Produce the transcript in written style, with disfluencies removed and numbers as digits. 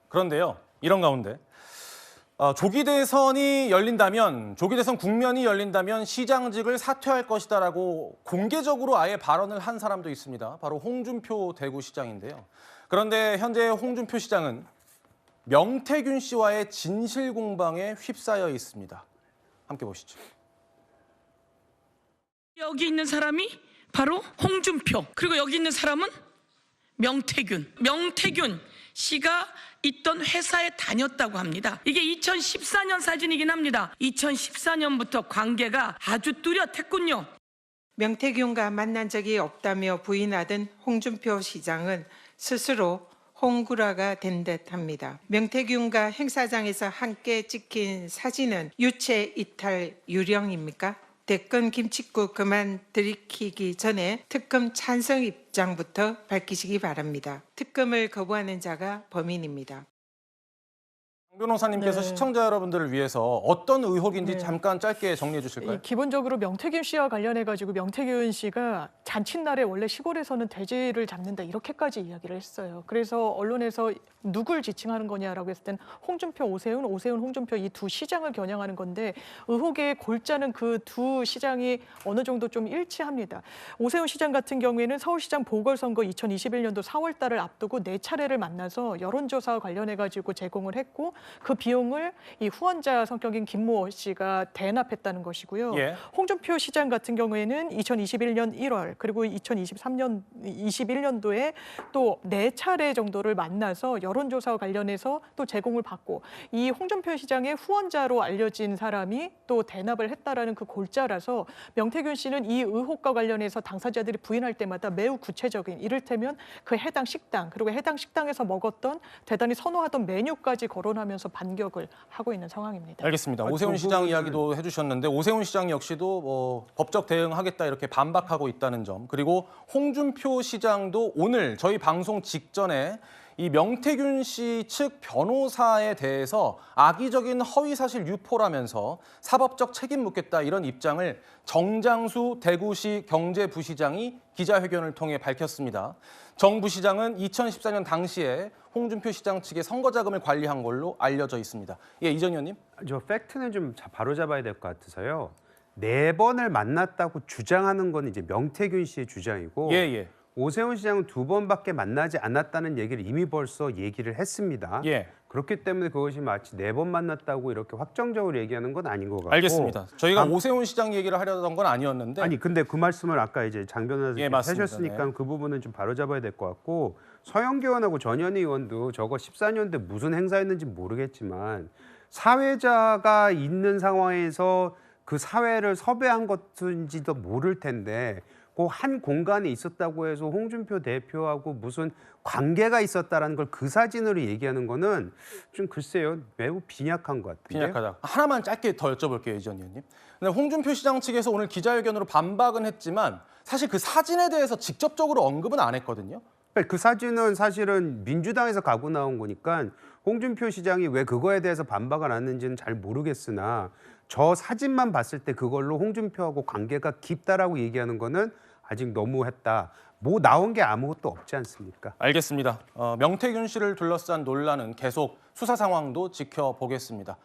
그런데요, 이런 가운데 조기 대선이 열린다면, 조기 대선 국면이 열린다면 시장직을 사퇴할 것이다라고 공개적으로 아예 발언을 한 사람도 있습니다. 바로 홍준표 대구시장인데요. 그런데 현재 홍준표 시장은 명태균 씨와의 진실 공방에 휩싸여 있습니다. 함께 보시죠. 여기 있는 사람이 바로 홍준표, 그리고 여기 있는 사람은 명태균 씨가 있던 회사에 다녔다고 합니다. 이게 2014년 사진이긴 합니다. 2014년부터 관계가 아주 뚜렷했군요. 명태균과 만난 적이 없다며 부인하던 홍준표 시장은 스스로 홍구라가 된 듯합니다. 명태균과 행사장에서 함께 찍힌 사진은 유체 이탈 유령입니까? 대권 김칫국 그만 들이키기 전에 특검 찬성 입장부터 밝히시기 바랍니다. 특검을 거부하는 자가 범인입니다. 강 변호사님께서 시청자 여러분들을 위해서 어떤 의혹인지 잠깐 짧게 정리해 주실까요? 기본적으로 명태균 씨와 관련해가지고 명태균 씨가 잔칫날에 원래 시골에서는 돼지를 잡는다 이렇게까지 이야기를 했어요. 그래서 언론에서 누굴 지칭하는 거냐라고 했을 땐 홍준표, 오세훈, 홍준표 이 두 시장을 겨냥하는 건데 의혹의 골자는 그 두 시장이 어느 정도 좀 일치합니다. 오세훈 시장 같은 경우에는 서울시장 보궐선거 2021년도 4월 달을 앞두고 4차례를 만나서 여론조사와 관련해가지고 제공을 했고 그 비용을 이 후원자 성격인 김모 씨가 대납했다는 것이고요. 예. 홍준표 시장 같은 경우에는 2021년 1월 그리고 21년도에 또 4차례 정도를 만나서 여론조사와 관련해서 또 제공을 받고 이 홍준표 시장의 후원자로 알려진 사람이 또 대납을 했다라는 그 골자라서 명태균 씨는 이 의혹과 관련해서 당사자들이 부인할 때마다 매우 구체적인 이를테면 그 해당 식당 그리고 해당 식당에서 먹었던 대단히 선호하던 메뉴까지 거론하면서 반격을 하고 있는 상황입니다. 알겠습니다. 오세훈 시장 이야기도 해주셨는데 오세훈 시장 역시도 법적 대응하겠다 이렇게 반박하고 있다는 점, 그리고 홍준표 시장도 오늘 저희 방송 직전에 이 명태균 씨 측 변호사에 대해서 악의적인 허위사실 유포라면서 사법적 책임 묻겠다 이런 입장을 정장수 대구시 경제부시장이 기자회견을 통해 밝혔습니다. 정 부시장은 2014년 당시에 홍준표 시장 측의 선거 자금을 관리한 걸로 알려져 있습니다. 예, 이전 의원님. 저 팩트는 좀 바로잡아야 될 것 같아서요. 4번을 만났다고 주장하는 건 이제 명태균 씨의 주장이고 예. 오세훈 시장은 2번밖에 만나지 않았다는 얘기를 이미 벌써 얘기를 했습니다. 예. 그렇기 때문에 그것이 마치 4번 만났다고 이렇게 확정적으로 얘기하는 건 아닌 것 같고. 알겠습니다. 저희가 오세훈 시장 얘기를 하려던 건 아니었는데. 아니 근데 그 말씀을 아까 이제 장 변호사님께서 맞습니다. 하셨으니까 네. 그 부분은 좀 바로잡아야 될 것 같고, 서영교 의원하고 전현희 의원도 저거 14년대 무슨 행사였는지 모르겠지만 사회자가 있는 상황에서 그 사회를 섭외한 것인지도 모를 텐데 그 한 공간에 있었다고 해서 홍준표 대표하고 무슨 관계가 있었다라는 걸 그 사진으로 얘기하는 거는 좀 글쎄요, 매우 빈약한 것 같은데요. 빈약하다. 하나만 짧게 더 여쭤볼게요, 이전 의원님. 근데 홍준표 시장 측에서 오늘 기자회견으로 반박은 했지만 사실 그 사진에 대해서 직접적으로 언급은 안 했거든요. 그 사진은 사실은 민주당에서 가고 나온 거니까 홍준표 시장이 왜 그거에 대해서 반박을 안 했는지는 잘 모르겠으나 저 사진만 봤을 때 그걸로 홍준표하고 관계가 깊다라고 얘기하는 거는 아직 너무했다. 뭐 나온 게 아무것도 없지 않습니까? 알겠습니다. 명태균 씨를 둘러싼 논란은 계속 수사 상황도 지켜보겠습니다.